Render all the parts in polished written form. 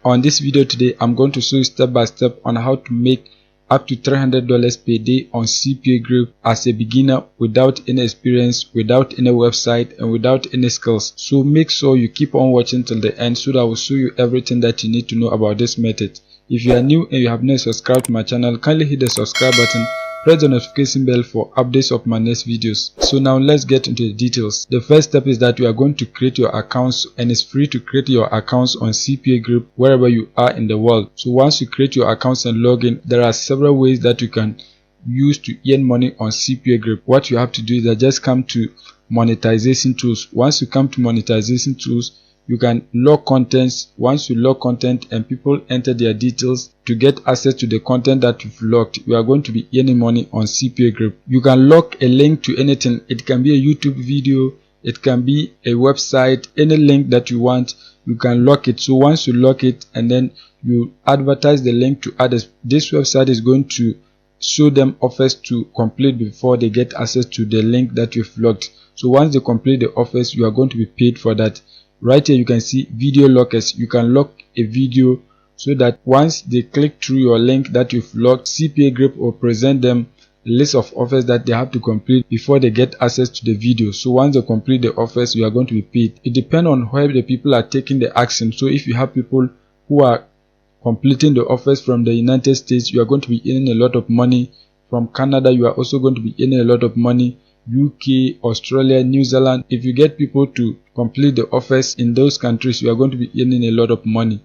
On this video today, I'm going to show you step by step on how to make up to $300 per day on CPAGRIP as a beginner without any experience, without any website, and without any skills. So make sure you keep on watching till the end so that I will show you everything that you need to know about this method. If you are new and you have not subscribed to my channel, kindly hit the subscribe button, press the notification bell for updates of my next videos. So now let's get into the details. The first step is that you are going to create your accounts, and it's free to create your accounts on CPAGRIP wherever you are in the world. So once you create your accounts and log in, there are several ways that you can use to earn money on CPAGRIP. What you have to do is that just come to monetization tools. Once you come to monetization tools, you can log contents. Once you log content and people enter their details to get access to the content that you've logged, you are going to be earning money on CPAGRIP. You can log a link to anything. It can be a YouTube video, it can be a website, any link that you want, you can log it. So once you log it and then you advertise the link to others, this website is going to show them offers to complete before they get access to the link that you've logged. So once they complete the offers, you are going to be paid for that. Right here you can see video lockers. You can lock a video so that once they click through your link that you've logged, CPAGRIP will present them a list of offers that they have to complete before they get access to the video. So once they complete the offers, you are going to be paid. It depends on where the people are taking the action. So if you have people who are completing the offers from the United States, you are going to be earning a lot of money. From Canada, you are also going to be earning a lot of money. UK, Australia, New Zealand. If you get people to complete the offers in those countries, you are going to be earning a lot of money.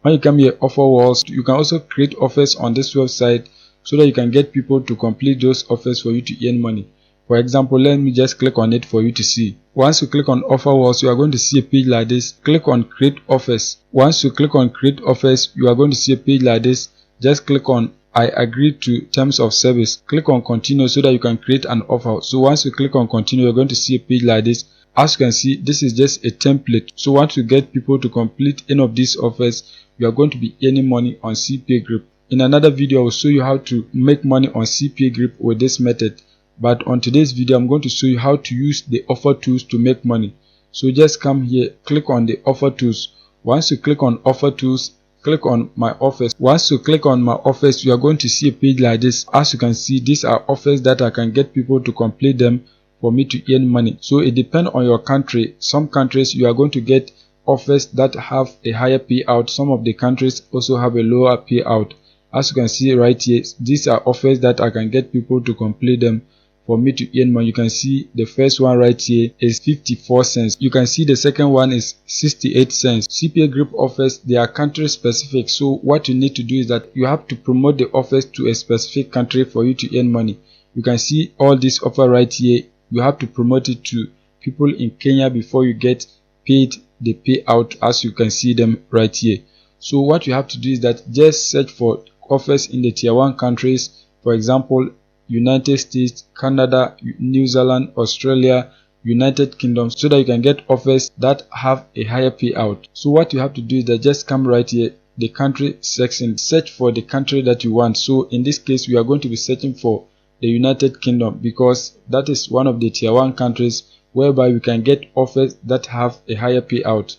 When you come here, offer walls, you can also create offers on this website so that you can get people to complete those offers for you to earn money. For example, let me just click on it for you to see. Once you click on offer walls, you are going to see a page like this. Click on create offers. Once you click on create offers, you are going to see a page like this. Just click on I agree to terms of service. Click on continue so that you can create an offer. So once you click on continue, you're going to see a page like this. As you can see, this is just a template. So once you get people to complete any of these offers, you are going to be earning money on CPAGRIP. In another video, I will show you how to make money on CPAGRIP with this method. But on today's video, I'm going to show you how to use the offer tools to make money. So just come here, click on the offer tools. Once you click on offer tools, click on my offers. Once you click on my offers, you are going to see a page like this. As you can see, these are offers that I can get people to complete them for me to earn money. So it depends on your country. Some countries you are going to get offers that have a higher payout. Some of the countries also have a lower payout. As you can see right here, these are offers that I can get people to complete them for me to earn money. You can see the first one right here is 54 cents. You can see the second one is 68 cents. CPAGRIP offers, they are country specific. So what you need to do is that you have to promote the offers to a specific country for you to earn money. You can see all this offer right here. You have to promote it to people in Kenya before you get paid the payout, as you can see them right here. So what you have to do is that just search for offers in the tier 1 countries. For example, United States, Canada, New Zealand, Australia, United Kingdom, so that you can get offers that have a higher payout. So what you have to do is that just come right here, the country section, search for the country that you want. So in this case, we are going to be searching for the United Kingdom because that is one of the tier 1 countries whereby we can get offers that have a higher payout.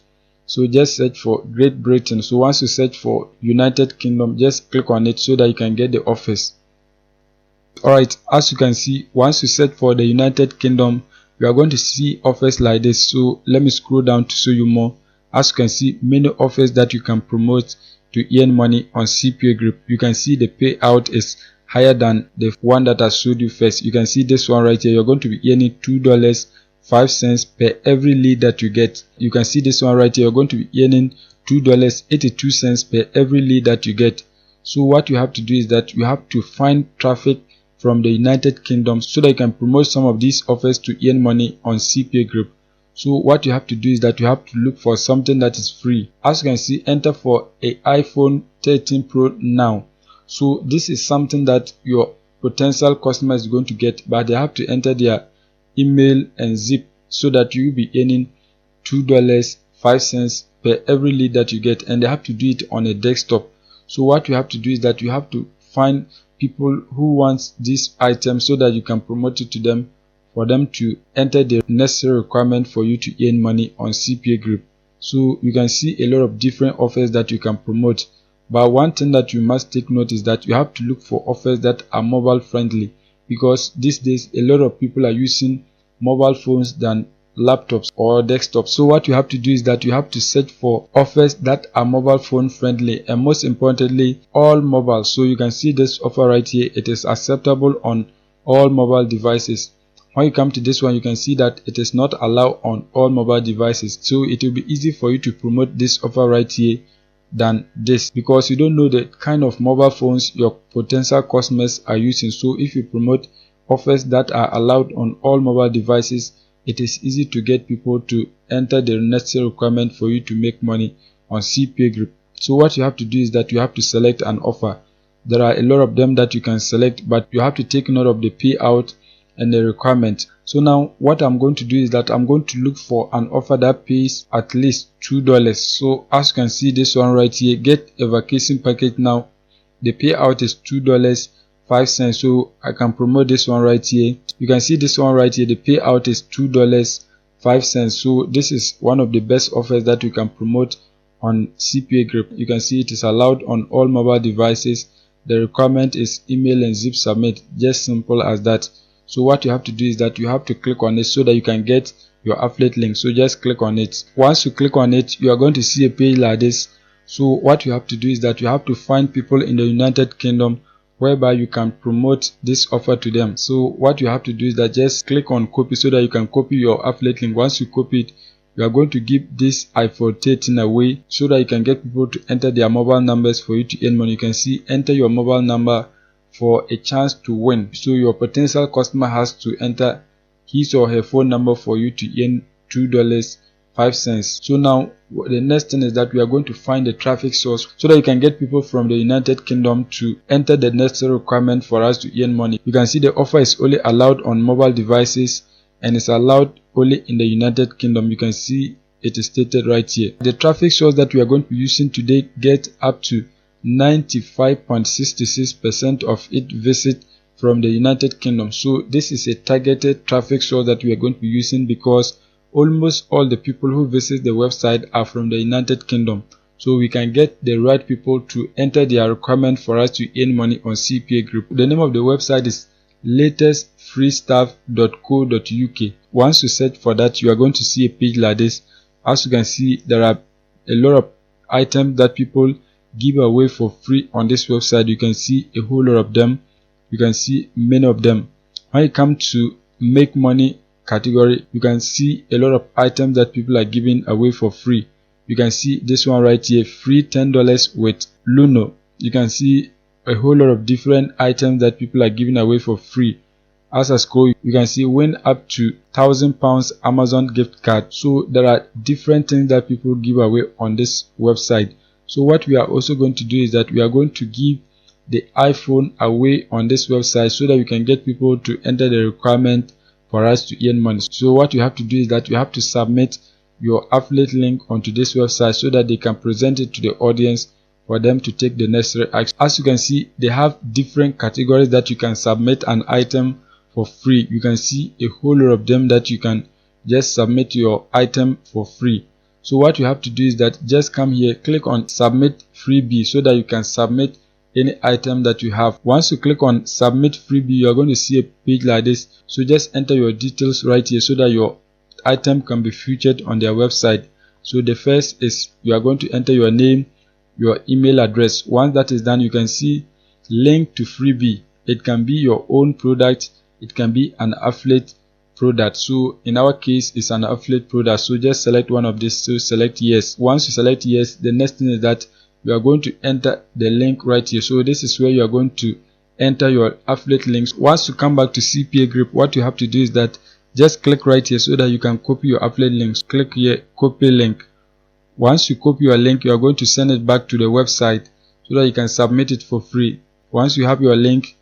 So just search for Great Britain. So once you search for United Kingdom, just click on it so that you can get the offers. Alright, as you can see, once you search for the United Kingdom, you are going to see offers like this. So let me scroll down to show you more. As you can see, many offers that you can promote to earn money on CPAGRIP. You can see the payout is higher than the one that I showed you first. You can see this one right here. You're going to be earning $2.05 per every lead that you get. You can see this one right here. You're going to be earning $2.82 per every lead that you get. So what you have to do is that you have to find traffic from the United Kingdom so that you can promote some of these offers to earn money on CPAGRIP. So what you have to do is that you have to look for something that is free. As you can see, enter for a iPhone 13 Pro now. So this is something that your potential customer is going to get, but they have to enter their email and zip so that you will be earning $2.05 per every lead that you get, and they have to do it on a desktop. So what you have to do is that you have to find people who want this item so that you can promote it to them for them to enter the necessary requirement for you to earn money on CPAGRIP. So you can see a lot of different offers that you can promote. But one thing that you must take note is that you have to look for offers that are mobile friendly, because these days a lot of people are using mobile phones than laptops or desktops. So what you have to do is that you have to search for offers that are mobile phone friendly, and most importantly all mobile. So you can see this offer right here, it is acceptable on all mobile devices. When you come to this one, you can see that it is not allowed on all mobile devices. So it will be easy for you to promote this offer right here than this, because you don't know the kind of mobile phones your potential customers are using. So if you promote offers that are allowed on all mobile devices, it is easy to get people to enter the necessary requirement for you to make money on CPAGRIP. So what you have to do is that you have to select an offer. There are a lot of them that you can select, but you have to take note of the payout and the requirement. So now what I'm going to do is that I'm going to look for an offer that pays at least $2. So as you can see this one right here, get a vacation package. Now the payout is $2.05. So I can promote this one right here. You can see this one right here, the payout is $2.05. So this is one of the best offers that you can promote on CPAGRIP. You can see it is allowed on all mobile devices. The requirement is email and zip submit, just simple as that. So what you have to do is that you have to click on it so that you can get your affiliate link. So just click on it. Once you click on it, you are going to see a page like this. So what you have to do is that you have to find people in the United Kingdom whereby you can promote this offer to them. So what you have to do is that just click on copy so that you can copy your affiliate link. Once you copy it, you are going to give this iPhone 13 away so that you can get people to enter their mobile numbers for you to earn money. You can see enter your mobile number for a chance to win. So your potential customer has to enter his or her phone number for you to earn $2.05. So now the next thing is that we are going to find a traffic source so that you can get people from the United Kingdom to enter the necessary requirement for us to earn money. You can see the offer is only allowed on mobile devices and it's allowed only in the United Kingdom. You can see it is stated right here. The traffic source that we are going to be using today get up to 95.66% of it visit from the United Kingdom. So this is a targeted traffic source that we are going to be using because almost all the people who visit the website are from the United Kingdom. So we can get the right people to enter their requirement for us to earn money on CPAGRIP. The name of the website is latestfreestuff.co.uk. Once you search for that, you are going to see a page like this. As you can see, there are a lot of items that people give away for free on this website. You can see a whole lot of them. You can see many of them. When you come to make money category, you can see a lot of items that people are giving away for free. You can see this one right here, free $10 with Luno. You can see a whole lot of different items that people are giving away for free. As I scroll, you can see win up to £1,000 Amazon gift card. So there are different things that people give away on this website. So what we are also going to do is that we are going to give the iPhone away on this website so that we can get people to enter the requirement for us to earn money. So what you have to do is that you have to submit your affiliate link onto this website so that they can present it to the audience for them to take the necessary action. As you can see, they have different categories that you can submit an item for free. You can see a whole lot of them that you can just submit your item for free. So what you have to do is that just come here, click on submit freebie so that you can submit any item that you have. Once you click on submit freebie, you are going to see a page like this. So just enter your details right here so that your item can be featured on their website. So the first is you are going to enter your name, your email address. Once that is done, you can see link to freebie. It can be your own product, it can be an affiliate product. So in our case, it's an affiliate product. So just select one of these. So select yes. Once you select yes, the next thing is that you are going to enter the link right here. So this is where you are going to enter your affiliate links. Once you come back to CPAGRIP, what you have to do is that just click right here so that you can copy your affiliate links. Click here, copy link. Once you copy your link, you are going to send it back to the website so that you can submit it for free. Once you have your link,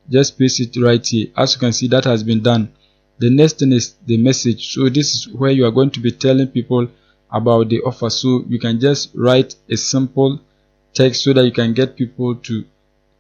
just paste it right here. As you can see, that has been done. The next thing is the message. So this is where you are going to be telling people about the offer. So you can just write a simple text so that you can get people to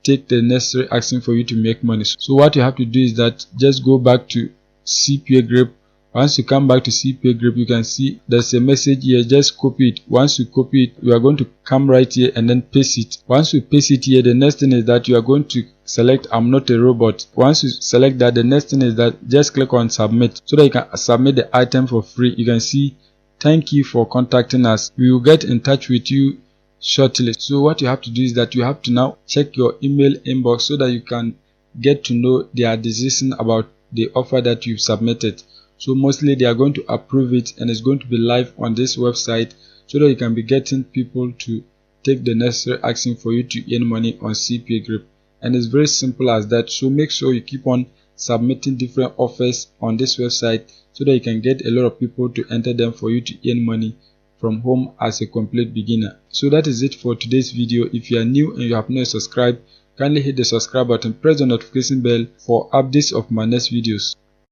take the necessary action for you to make money. So what you have to do is that just go back to CPAGRIP Once you come back to CPAGRIP, you can see there's a message here. Just copy it. Once you copy it, you are going to come right here and then paste it. Once you paste it here, the next thing is that you are going to select I'm not a robot. Once you select that, the next thing is that just click on submit so that you can submit the item for free. You can see thank you for contacting us. We will get in touch with you shortly. So what you have to do is that you have to now check your email inbox so that you can get to know their decision about the offer that you've submitted. So mostly they are going to approve it and it's going to be live on this website so that you can be getting people to take the necessary action for you to earn money on CPAGRIP. And it's very simple as that. So make sure you keep on submitting different offers on this website so that you can get a lot of people to enter them for you to earn money from home as a complete beginner. So that is it for today's video. If you are new and you have not subscribed, kindly hit the subscribe button, press the notification bell for updates of my next videos.